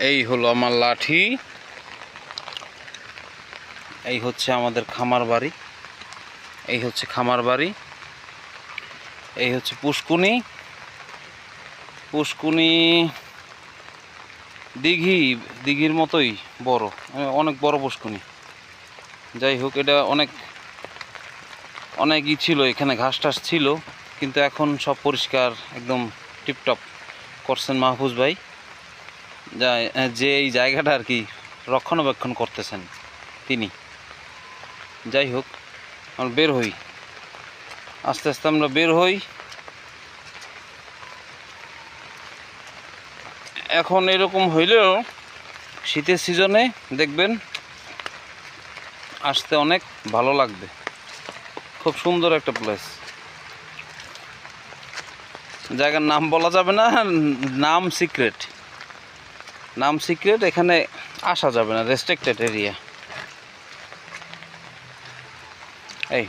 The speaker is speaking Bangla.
এই হলো আমার লাঠি। এই হচ্ছে আমাদের খামার বাড়ি। এই হচ্ছে খামার বাড়ি। এই হচ্ছে পুষ্কুনি। পুষ্কুনি দিঘির মতোই বড়, অনেক বড় পুষ্কুনি। যাই হোক, এটা অনেক ছিল, এখানে ঘাস টাস ছিল, কিন্তু এখন সব পরিষ্কার একদম টিপটপ করছেন মাহফুজ ভাই, যে এই জায়গাটা আর কি রক্ষণাবেক্ষণ করতেছেন তিনি। যাই হোক, আমরা বের হই, আস্তে আস্তে আমরা বের হই। এখন এরকম হইলেও শীতের সিজনে দেখবেন আসতে অনেক ভালো লাগবে। খুব সুন্দর একটা প্লেস। জায়গার নাম বলা যাবে না, নাম সিক্রেট। এখানে আসা যাবে না, রেস্ট্রিক্টেড এরিয়া। এই